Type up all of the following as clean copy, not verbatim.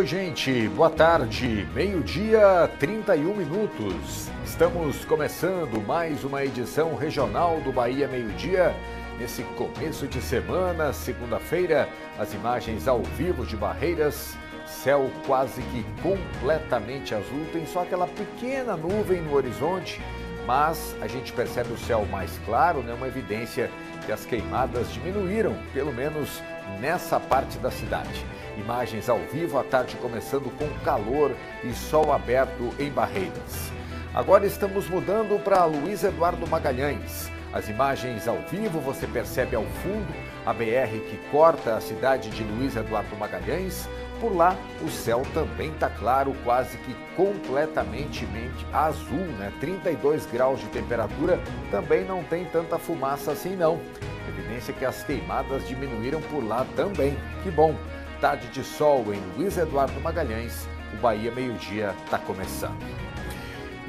Oi, gente, boa tarde, meio-dia, 31 minutos. Estamos começando mais uma edição regional do Bahia Meio-Dia. Nesse começo de semana, segunda-feira, as imagens ao vivo de Barreiras, céu quase que completamente azul, tem só aquela pequena nuvem no horizonte, mas a gente percebe o céu mais claro, né? Uma evidência que as queimadas diminuíram, pelo menos nessa parte da cidade. Imagens ao vivo, à tarde começando com calor e sol aberto em Barreiras. Agora estamos mudando para Luiz Eduardo Magalhães. As imagens ao vivo, você percebe ao fundo a BR que corta a cidade de Luiz Eduardo Magalhães. Por lá, o céu também está claro, quase que completamente azul, né? 32 graus de temperatura, também não tem tanta fumaça assim não. Evidência que as queimadas diminuíram por lá também. Que bom! Tarde de sol em Luiz Eduardo Magalhães, o Bahia Meio-Dia está começando.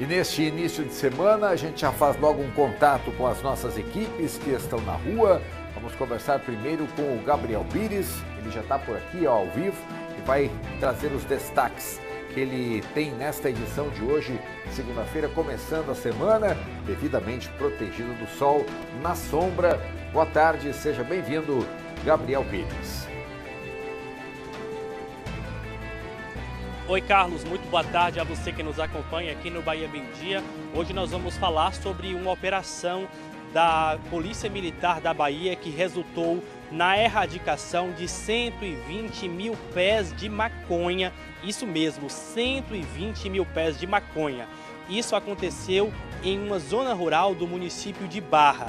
E neste início de semana, a gente já faz logo um contato com as nossas equipes que estão na rua. Vamos conversar primeiro com o Gabriel Pires, ele já está por aqui ao vivo e vai trazer os destaques que ele tem nesta edição de hoje, segunda-feira, começando a semana, devidamente protegido do sol, na sombra. Boa tarde, seja bem-vindo, Gabriel Pires. Oi, Carlos, muito boa tarde a você que nos acompanha aqui no Bahia Meio-Dia. Hoje nós vamos falar sobre uma operação da Polícia Militar da Bahia que resultou na erradicação de 120 mil pés de maconha. Isso mesmo, 120 mil pés de maconha. Isso aconteceu em uma zona rural do município de Barra.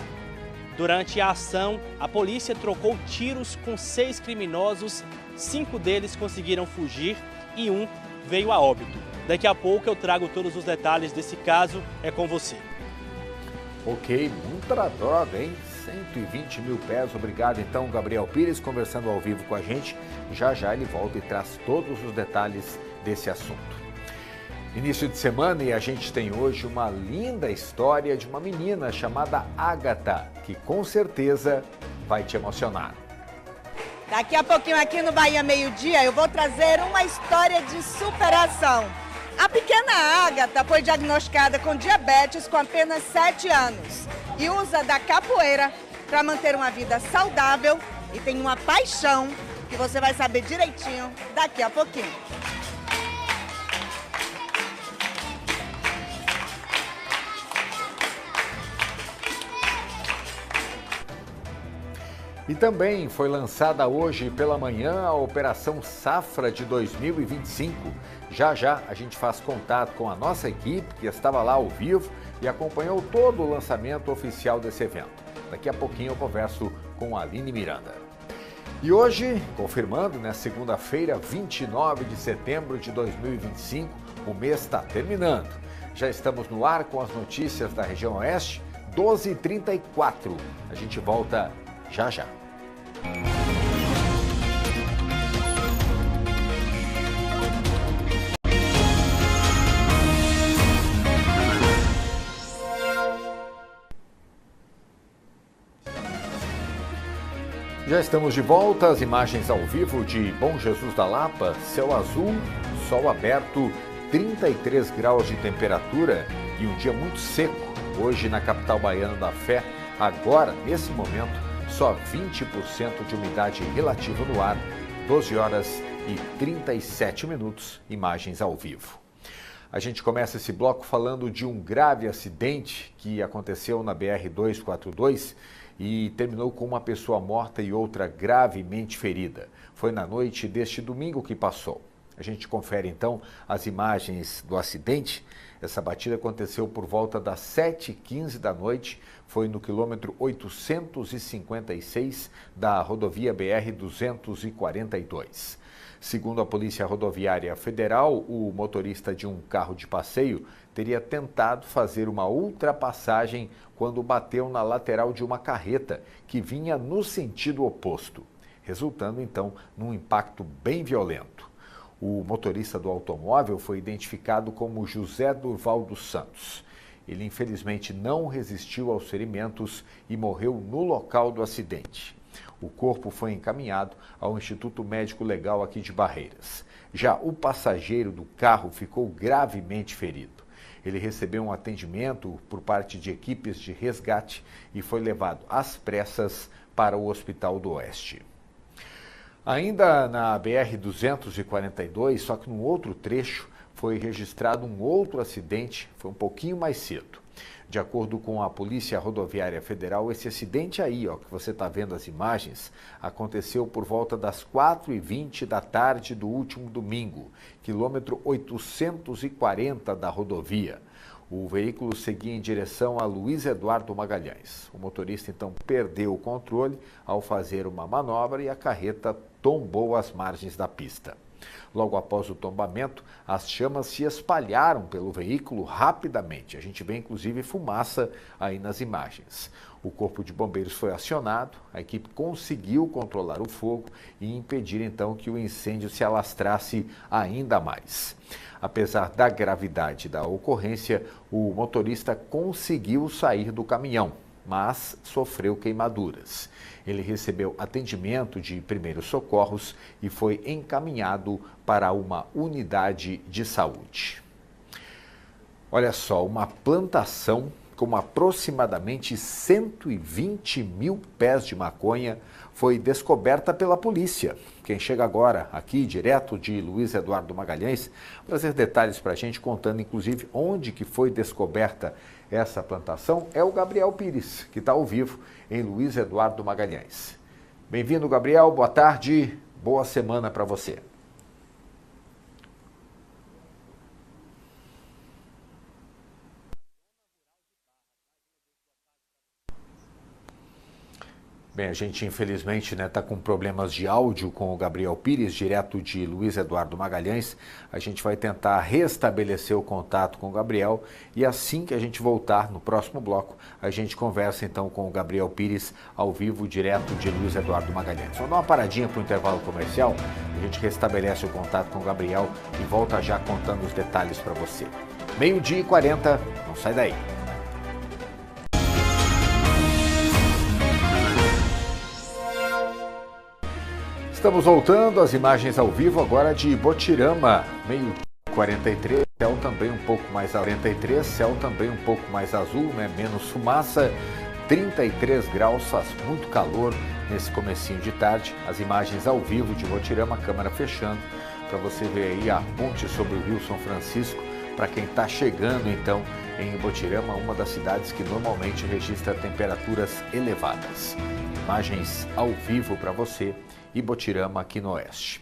Durante a ação, a polícia trocou tiros com 6 criminosos, 5 deles conseguiram fugir e um veio a óbito. Daqui a pouco eu trago todos os detalhes desse caso, é com você. Ok, muita droga, hein? 120 mil pés, obrigado então, Gabriel Pires, conversando ao vivo com a gente. Já já ele volta e traz todos os detalhes desse assunto. Início de semana e a gente tem hoje uma linda história de uma menina chamada Ágata, que com certeza vai te emocionar. Daqui a pouquinho aqui no Bahia Meio-Dia eu vou trazer uma história de superação. A pequena Ágata foi diagnosticada com diabetes com apenas 7 anos e usa da capoeira para manter uma vida saudável e tem uma paixão que você vai saber direitinho daqui a pouquinho. E também foi lançada hoje pela manhã a Operação Safra de 2025. Já já a gente faz contato com a nossa equipe que estava lá ao vivo e acompanhou todo o lançamento oficial desse evento. Daqui a pouquinho eu converso com a Aline Miranda. E hoje, confirmando, né, segunda-feira, 29 de setembro de 2025, o mês está terminando. Já estamos no ar com as notícias da região oeste, 12h34. A gente volta já já. Já estamos de volta, as imagens ao vivo de Bom Jesus da Lapa, céu azul, sol aberto, 33 graus de temperatura e um dia muito seco. Hoje na capital baiana da Fé, agora, nesse momento, só 20% de umidade relativa no ar, 12 horas e 37 minutos, imagens ao vivo. A gente começa esse bloco falando de um grave acidente que aconteceu na BR-242 e terminou com uma pessoa morta e outra gravemente ferida. Foi na noite deste domingo que passou. A gente confere então as imagens do acidente. Essa batida aconteceu por volta das 7h15 da noite, foi no quilômetro 856 da rodovia BR-242. Segundo a Polícia Rodoviária Federal, o motorista de um carro de passeio teria tentado fazer uma ultrapassagem quando bateu na lateral de uma carreta que vinha no sentido oposto, resultando então num impacto bem violento. O motorista do automóvel foi identificado como José Durval dos Santos. Ele infelizmente não resistiu aos ferimentos e morreu no local do acidente. O corpo foi encaminhado ao Instituto Médico Legal aqui de Barreiras. Já o passageiro do carro ficou gravemente ferido. Ele recebeu um atendimento por parte de equipes de resgate e foi levado às pressas para o Hospital do Oeste. Ainda na BR-242, só que num outro trecho, foi registrado um outro acidente, foi um pouquinho mais cedo. De acordo com a Polícia Rodoviária Federal, esse acidente aí, ó, que você está vendo as imagens, aconteceu por volta das 4h20 da tarde do último domingo, quilômetro 840 da rodovia. O veículo seguia em direção a Luiz Eduardo Magalhães. O motorista então perdeu o controle ao fazer uma manobra e a carreta tombou às margens da pista. Logo após o tombamento, as chamas se espalharam pelo veículo rapidamente. A gente vê inclusive fumaça aí nas imagens. O corpo de bombeiros foi acionado, a equipe conseguiu controlar o fogo e impedir então que o incêndio se alastrasse ainda mais. Apesar da gravidade da ocorrência, o motorista conseguiu sair do caminhão, mas sofreu queimaduras. Ele recebeu atendimento de primeiros socorros e foi encaminhado para uma unidade de saúde. Olha só, uma plantação com aproximadamente 120 mil pés de maconha foi descoberta pela polícia. Quem chega agora aqui, direto de Luiz Eduardo Magalhães, trazer detalhes para a gente, contando inclusive onde que foi descoberta essa plantação, é o Gabriel Pires, que está ao vivo em Luiz Eduardo Magalhães. Bem-vindo, Gabriel, boa tarde, boa semana para você. Bem, a gente infelizmente está com problemas de áudio com o Gabriel Pires, direto de Luiz Eduardo Magalhães. A gente vai tentar restabelecer o contato com o Gabriel e assim que a gente voltar no próximo bloco, a gente conversa então com o Gabriel Pires ao vivo, direto de Luiz Eduardo Magalhães. Vamos dar uma paradinha para o intervalo comercial, a gente restabelece o contato com o Gabriel e volta já contando os detalhes para você. 12h40, não sai daí. Estamos voltando às imagens ao vivo agora de Botirama, meio 43, céu também um pouco mais 43, céu também um pouco mais azul, né? Menos fumaça, 33 graus, faz muito calor nesse comecinho de tarde. As imagens ao vivo de Botirama, a câmera fechando, para você ver aí a ponte sobre o Rio São Francisco, para quem está chegando então em Botirama, uma das cidades que normalmente registra temperaturas elevadas. Imagens ao vivo para você e Botirama aqui no Oeste.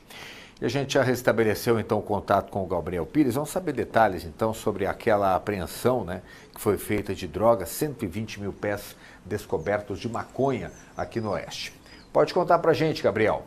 E a gente já restabeleceu então o contato com o Gabriel Pires. Vamos saber detalhes então sobre aquela apreensão, né, que foi feita de drogas, 120 mil pés descobertos de maconha aqui no Oeste. Pode contar pra gente, Gabriel.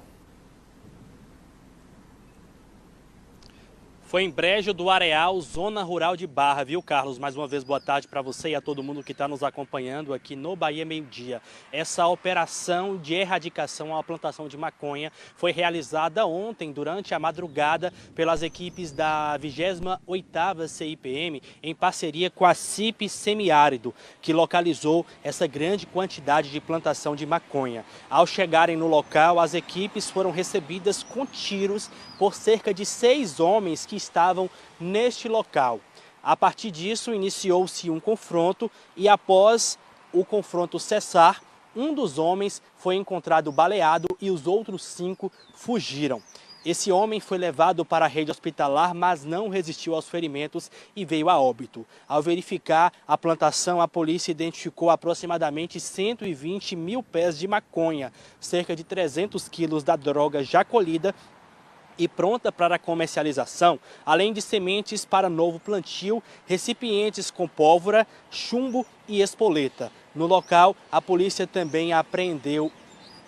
Foi em Brejo do Areal, zona rural de Barra, viu, Carlos? Mais uma vez, boa tarde para você e a todo mundo que está nos acompanhando aqui no Bahia Meio Dia. Essa operação de erradicação à plantação de maconha foi realizada ontem, durante a madrugada, pelas equipes da 28ª CIPM, em parceria com a CIP Semiárido, que localizou essa grande quantidade de plantação de maconha. Ao chegarem no local, as equipes foram recebidas com tiros por cerca de 6 homens que estavam neste local. A partir disso, iniciou-se um confronto e após o confronto cessar, um dos homens foi encontrado baleado e os outros 5 fugiram. Esse homem foi levado para a rede hospitalar, mas não resistiu aos ferimentos e veio a óbito. Ao verificar a plantação, a polícia identificou aproximadamente 120 mil pés de maconha, cerca de 300 quilos da droga já colhida e pronta para a comercialização, além de sementes para novo plantio, recipientes com pólvora, chumbo e espoleta. No local, a polícia também apreendeu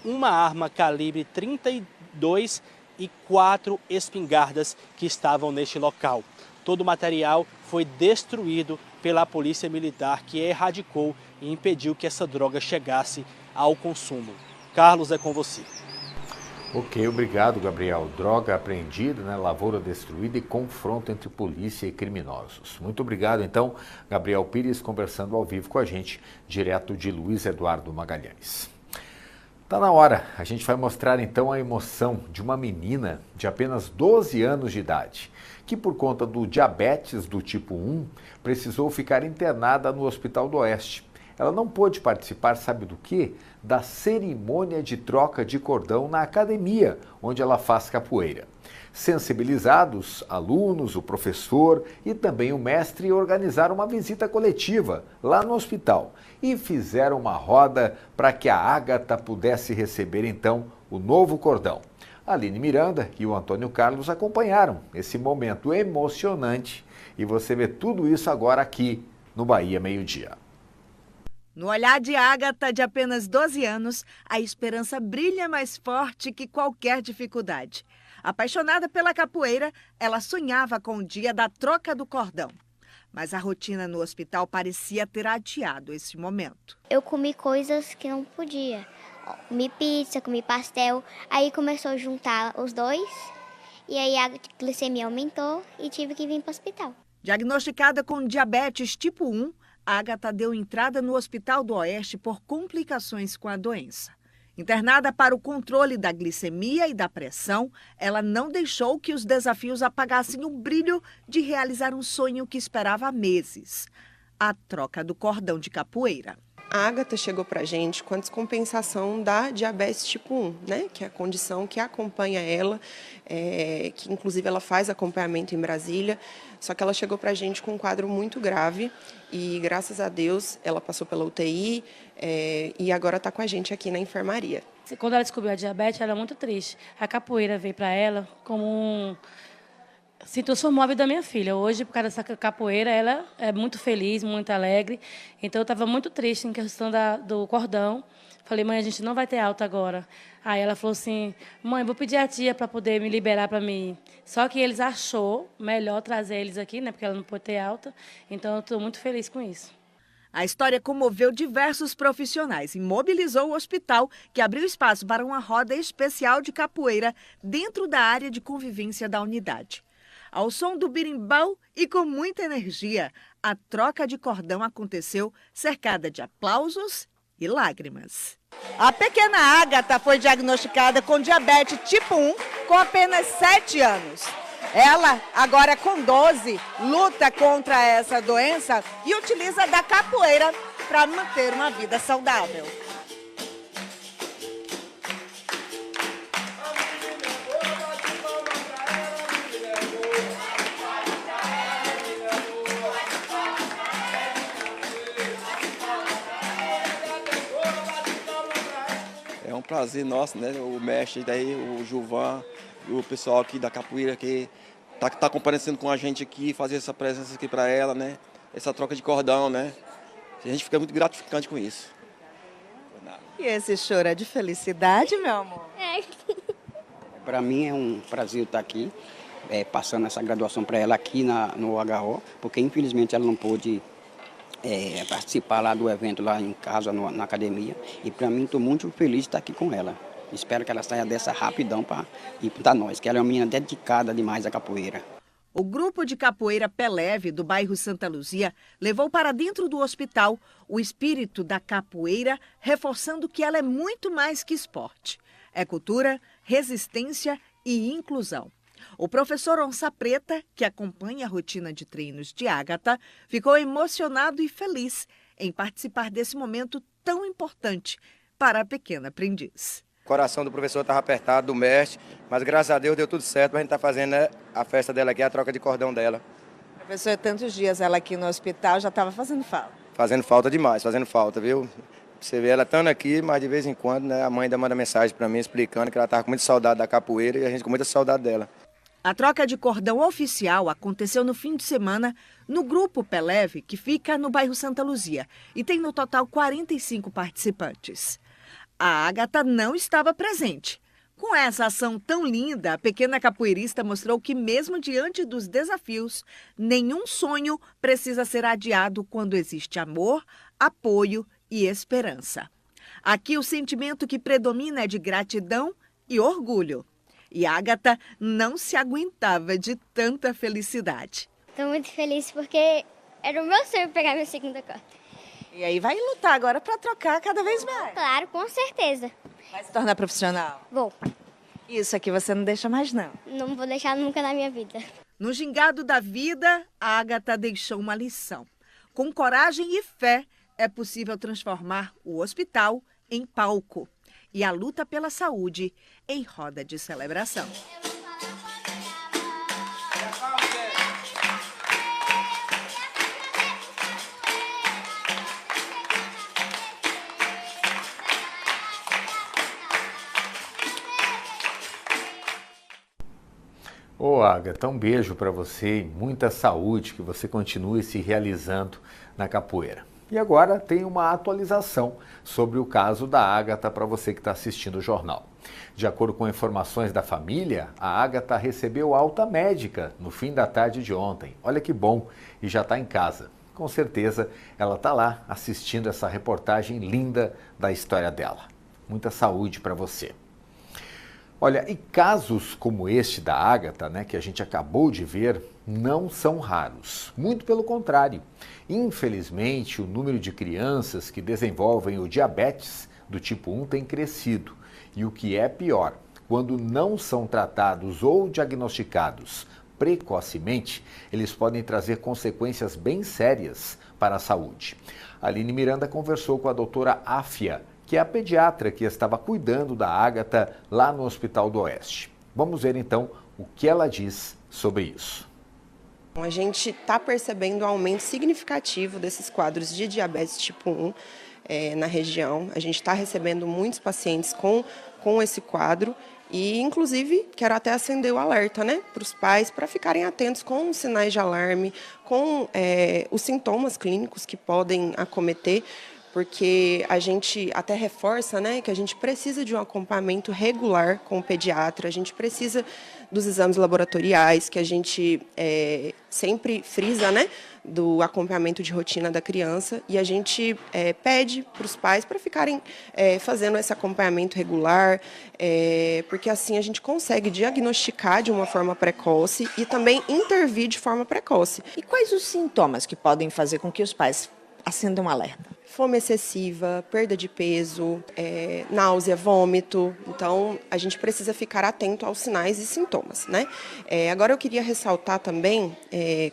uma arma calibre 32 e 4 espingardas que estavam neste local. Todo o material foi destruído pela Polícia Militar, que erradicou e impediu que essa droga chegasse ao consumo. Carlos, é com você. Ok, obrigado, Gabriel. Droga apreendida, né, lavoura destruída e confronto entre polícia e criminosos. Muito obrigado, então, Gabriel Pires, conversando ao vivo com a gente, direto de Luiz Eduardo Magalhães. Tá na hora, a gente vai mostrar então a emoção de uma menina de apenas 12 anos de idade, que por conta do diabetes do tipo 1, precisou ficar internada no Hospital do Oeste. Ela não pôde participar, sabe do quê? Da cerimônia de troca de cordão na academia, onde ela faz capoeira. Sensibilizados, alunos, o professor e também o mestre organizaram uma visita coletiva lá no hospital e fizeram uma roda para que a Ágata pudesse receber então o novo cordão. A Aline Miranda e o Antônio Carlos acompanharam esse momento emocionante e você vê tudo isso agora aqui no Bahia Meio-Dia. No olhar de Ágata, de apenas 12 anos, a esperança brilha mais forte que qualquer dificuldade. Apaixonada pela capoeira, ela sonhava com o dia da troca do cordão. Mas a rotina no hospital parecia ter adiado esse momento. Eu comi coisas que não podia. Comi pizza, comi pastel. Aí começou a juntar os dois. E aí a glicemia aumentou e tive que vir para o hospital. Diagnosticada com diabetes tipo 1, Ágata deu entrada no Hospital do Oeste por complicações com a doença. Internada para o controle da glicemia e da pressão, ela não deixou que os desafios apagassem o brilho de realizar um sonho que esperava há meses: a troca do cordão de capoeira. A Ágata chegou para a gente com a descompensação da diabetes tipo 1, né? Que é a condição que acompanha ela, que inclusive ela faz acompanhamento em Brasília, só que ela chegou para a gente com um quadro muito grave e, graças a Deus, ela passou pela UTI e agora está com a gente aqui na enfermaria. Quando ela descobriu a diabetes, ela era muito triste. A capoeira veio para ela como se transformou a vida da minha filha. Hoje, por causa dessa capoeira, ela é muito feliz, muito alegre. Então, eu estava muito triste em questão do cordão. Falei, mãe, a gente não vai ter alta agora. Aí ela falou assim, mãe, vou pedir a tia para poder me liberar para mim. Só que eles achou melhor trazer eles aqui, né, porque ela não pode ter alta. Então, eu estou muito feliz com isso. A história comoveu diversos profissionais e mobilizou o hospital, que abriu espaço para uma roda especial de capoeira dentro da área de convivência da unidade. Ao som do birimbau e com muita energia, a troca de cordão aconteceu cercada de aplausos e lágrimas. A pequena Ágata foi diagnosticada com diabetes tipo 1 com apenas 7 anos. Ela, agora com 12, luta contra essa doença e utiliza da capoeira para manter uma vida saudável. É um prazer nosso, né? O mestre daí, o Gilvan, e o pessoal aqui da capoeira que tá comparecendo com a gente aqui, fazer essa presença aqui para ela, né? Essa troca de cordão, né? A gente fica muito gratificante com isso. E esse choro é de felicidade, meu amor? Para mim é um prazer estar aqui, passando essa graduação para ela aqui no HO, porque infelizmente ela não pôde participar lá do evento lá em casa, na academia. E para mim estou muito feliz de estar aqui com ela. Espero que ela saia dessa rapidão para ir para nós, que ela é uma menina dedicada demais à capoeira. O grupo de capoeira Pé Leve, do bairro Santa Luzia, levou para dentro do hospital o espírito da capoeira, reforçando que ela é muito mais que esporte. É cultura, resistência e inclusão. O professor Onça Preta, que acompanha a rotina de treinos de Ágata, ficou emocionado e feliz em participar desse momento tão importante para a pequena aprendiz. O coração do professor estava apertado, do mestre, mas graças a Deus deu tudo certo, a gente está fazendo a festa dela aqui, a troca de cordão dela. Professor, tantos dias ela aqui no hospital já estava fazendo falta. Fazendo falta demais, fazendo falta, viu? Você vê ela estando aqui, mas de vez em quando, né, a mãe ainda manda mensagem para mim explicando que ela estava com muita saudade da capoeira e a gente com muita saudade dela. A troca de cordão oficial aconteceu no fim de semana no Grupo Pé Leve, que fica no bairro Santa Luzia, e tem no total 45 participantes. A Ágata não estava presente. Com essa ação tão linda, a pequena capoeirista mostrou que, mesmo diante dos desafios, nenhum sonho precisa ser adiado quando existe amor, apoio e esperança. Aqui o sentimento que predomina é de gratidão e orgulho. E Ágata não se aguentava de tanta felicidade. Estou muito feliz porque era o meu sonho pegar minha segunda corda. E aí vai lutar agora para trocar cada vez mais. Claro, com certeza. Vai se tornar profissional? Vou. Isso aqui você não deixa mais, não. Não vou deixar nunca na minha vida. No gingado da vida, a Ágata deixou uma lição. Com coragem e fé, é possível transformar o hospital em palco e a luta pela saúde em roda de celebração. Ô Ágata, um beijo para você e muita saúde, que você continue se realizando na capoeira. E agora tem uma atualização sobre o caso da Ágata para você que está assistindo o jornal. De acordo com informações da família, a Ágata recebeu alta médica no fim da tarde de ontem. Olha que bom, e já está em casa. Com certeza ela está lá assistindo essa reportagem linda da história dela. Muita saúde para você. Olha, e casos como este da Ágata, que a gente acabou de ver, não são raros. Muito pelo contrário. Infelizmente, o número de crianças que desenvolvem o diabetes do tipo 1 tem crescido. E o que é pior, quando não são tratados ou diagnosticados precocemente, eles podem trazer consequências bem sérias para a saúde. A Aline Miranda conversou com a doutora Áfia, que é a pediatra que estava cuidando da Ágata lá no Hospital do Oeste. Vamos ver então o que ela diz sobre isso. A gente está percebendo um aumento significativo desses quadros de diabetes tipo 1 na região. A gente está recebendo muitos pacientes com esse quadro e, inclusive, quero até acender o alerta para os pais, para ficarem atentos com os sinais de alarme, com os sintomas clínicos que podem acometer, porque a gente até reforça que a gente precisa de um acompanhamento regular com o pediatra, a gente precisa dos exames laboratoriais, que a gente sempre frisa, do acompanhamento de rotina da criança, e a gente pede para os pais para ficarem fazendo esse acompanhamento regular, porque assim a gente consegue diagnosticar de uma forma precoce e também intervir de forma precoce. E quais os sintomas que podem fazer com que os pais acendam um alerta? Fome excessiva, perda de peso, náusea, vômito. Então, a gente precisa ficar atento aos sinais e sintomas, Agora, eu queria ressaltar também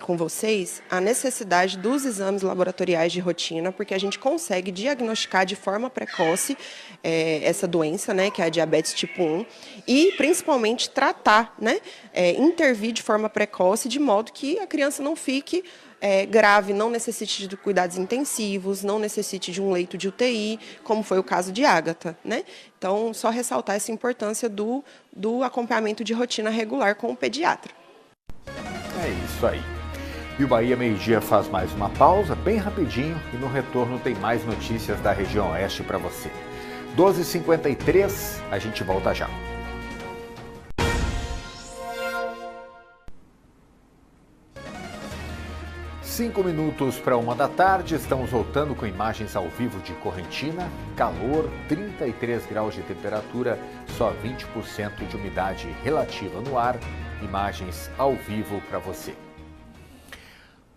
com vocês a necessidade dos exames laboratoriais de rotina, porque a gente consegue diagnosticar de forma precoce essa doença, que é a diabetes tipo 1, e principalmente tratar, intervir de forma precoce, de modo que a criança não fique grave, não necessite de cuidados intensivos, não necessite de um leito de UTI, como foi o caso de Ágata, Então, só ressaltar essa importância do acompanhamento de rotina regular com o pediatra. É isso aí. E o Bahia Meio Dia faz mais uma pausa, bem rapidinho, e no retorno tem mais notícias da região oeste para você. 12h53, a gente volta já. 5 minutos para 1 da tarde, estamos voltando com imagens ao vivo de Correntina. Calor, 33 graus de temperatura, só 20% de umidade relativa no ar. Imagens ao vivo para você.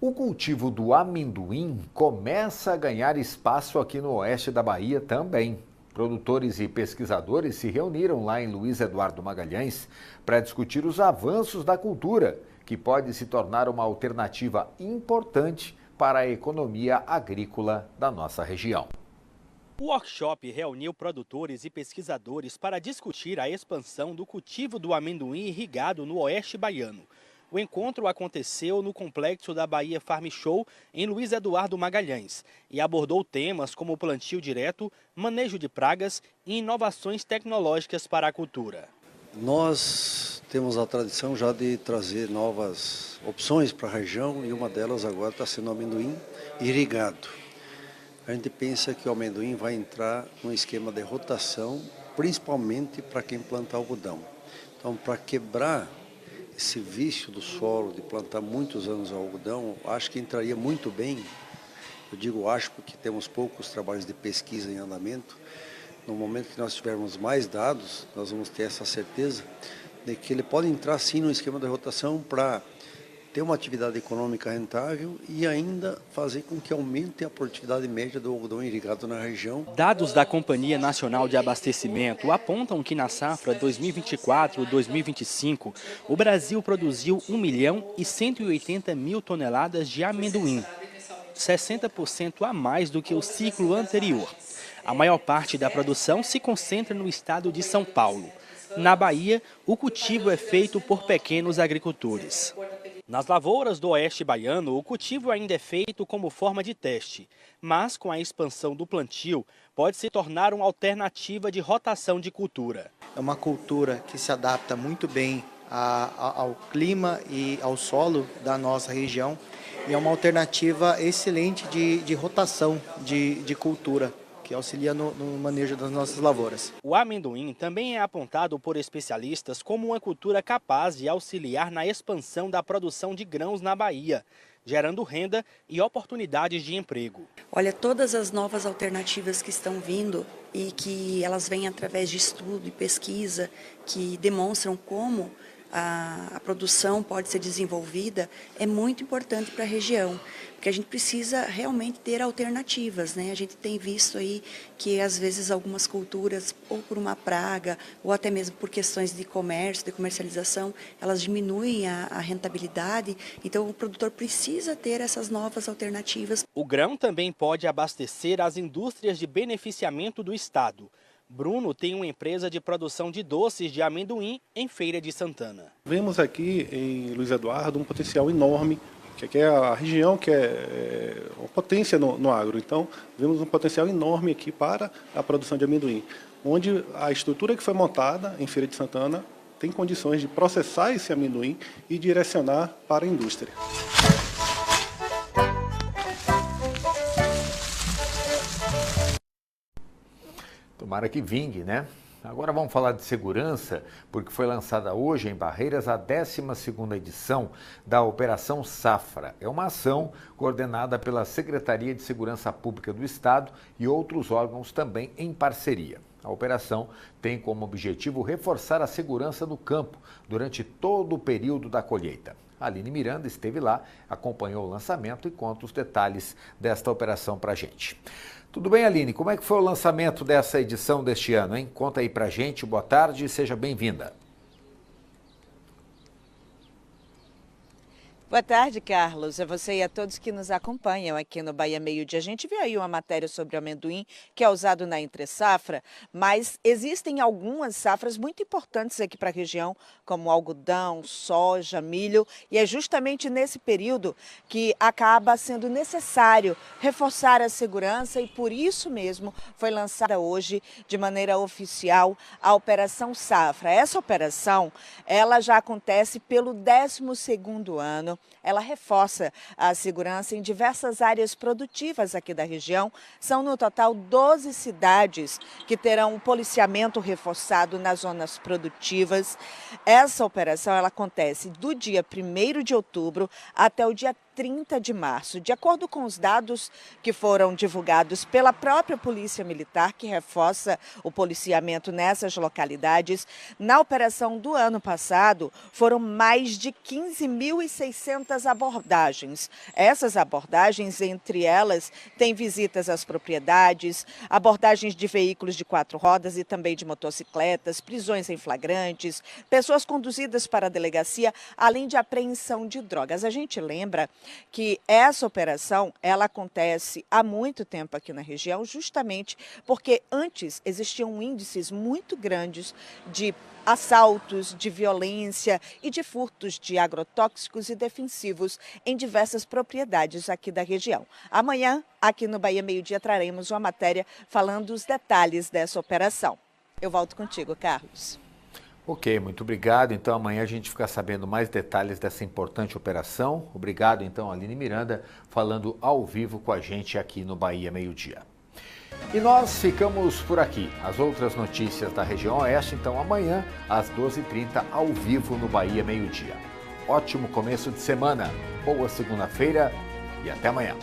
O cultivo do amendoim começa a ganhar espaço aqui no oeste da Bahia também. Produtores e pesquisadores se reuniram lá em Luiz Eduardo Magalhães para discutir os avanços da cultura, que pode se tornar uma alternativa importante para a economia agrícola da nossa região. O workshop reuniu produtores e pesquisadores para discutir a expansão do cultivo do amendoim irrigado no oeste baiano. O encontro aconteceu no complexo da Bahia Farm Show, em Luiz Eduardo Magalhães, e abordou temas como plantio direto, manejo de pragas e inovações tecnológicas para a cultura. Nós temos a tradição já de trazer novas opções para a região e uma delas agora está sendo o amendoim irrigado. A gente pensa que o amendoim vai entrar num esquema de rotação, principalmente para quem planta algodão. Então, para quebrar esse vício do solo de plantar muitos anos algodão, acho que entraria muito bem, eu digo acho porque temos poucos trabalhos de pesquisa em andamento. No momento que nós tivermos mais dados, nós vamos ter essa certeza de que ele pode entrar sim no esquema de rotação para ter uma atividade econômica rentável e ainda fazer com que aumente a produtividade média do algodão irrigado na região. Dados da Companhia Nacional de Abastecimento apontam que na safra 2024-2025, o Brasil produziu 1.180.000 toneladas de amendoim, 60% a mais do que o ciclo anterior. A maior parte da produção se concentra no estado de São Paulo. Na Bahia, o cultivo é feito por pequenos agricultores. Nas lavouras do oeste baiano, o cultivo ainda é feito como forma de teste, mas com a expansão do plantio, pode se tornar uma alternativa de rotação de cultura. É uma cultura que se adapta muito bem ao clima e ao solo da nossa região e é uma alternativa excelente de rotação de cultura, que auxilia no manejo das nossas lavouras. O amendoim também é apontado por especialistas como uma cultura capaz de auxiliar na expansão da produção de grãos na Bahia, gerando renda e oportunidades de emprego. Olha, todas as novas alternativas que estão vindo e que elas vêm através de estudo e pesquisa que demonstram como a produção pode ser desenvolvida, é muito importante para a região, porque a gente precisa realmente ter alternativas, né? A gente tem visto aí que às vezes algumas culturas, ou por uma praga, ou até mesmo por questões de comércio, de comercialização, elas diminuem a rentabilidade, então o produtor precisa ter essas novas alternativas. O grão também pode abastecer as indústrias de beneficiamento do estado. Bruno tem uma empresa de produção de doces de amendoim em Feira de Santana. Vemos aqui em Luiz Eduardo um potencial enorme, que é a região que é uma potência no agro. Então, vemos um potencial enorme aqui para a produção de amendoim, onde a estrutura que foi montada em Feira de Santana tem condições de processar esse amendoim e direcionar para a indústria. Tomara que vingue, né? Agora vamos falar de segurança, porque foi lançada hoje em Barreiras a 12ª edição da Operação Safra. É uma ação coordenada pela Secretaria de Segurança Pública do Estado e outros órgãos também em parceria. A operação tem como objetivo reforçar a segurança no campo durante todo o período da colheita. A Aline Miranda esteve lá, acompanhou o lançamento e conta os detalhes desta operação para a gente. Tudo bem, Aline? Como é que foi o lançamento dessa edição deste ano, hein? Conta aí pra gente, boa tarde e seja bem-vinda. Boa tarde, Carlos. A você e a todos que nos acompanham aqui no Bahia Meio Dia. A gente viu aí uma matéria sobre o amendoim, que é usado na entre-safra, mas existem algumas safras muito importantes aqui para a região, como algodão, soja, milho, e é justamente nesse período que acaba sendo necessário reforçar a segurança e por isso mesmo foi lançada hoje, de maneira oficial, a Operação Safra. Essa operação, ela já acontece pelo 12º ano. Ela reforça a segurança em diversas áreas produtivas aqui da região. São no total 12 cidades que terão um policiamento reforçado nas zonas produtivas. Essa operação ela acontece do dia 1º de outubro até o dia 30 de março. De acordo com os dados que foram divulgados pela própria Polícia Militar, que reforça o policiamento nessas localidades, na operação do ano passado foram mais de 15.600 abordagens. Essas abordagens, entre elas, têm visitas às propriedades, abordagens de veículos de 4 rodas e também de motocicletas, prisões em flagrantes, pessoas conduzidas para a delegacia, além de apreensão de drogas. A gente lembra que essa operação ela acontece há muito tempo aqui na região, justamente porque antes existiam índices muito grandes de assaltos, de violência e de furtos de agrotóxicos e defensivos em diversas propriedades aqui da região. Amanhã, aqui no Bahia Meio Dia, traremos uma matéria falando os detalhes dessa operação. Eu volto contigo, Carlos. Ok, muito obrigado. Então amanhã a gente fica sabendo mais detalhes dessa importante operação. Obrigado então, Aline Miranda, falando ao vivo com a gente aqui no Bahia Meio Dia. E nós ficamos por aqui. As outras notícias da região oeste, então amanhã às 12h30 ao vivo no Bahia Meio Dia. Ótimo começo de semana, boa segunda-feira e até amanhã.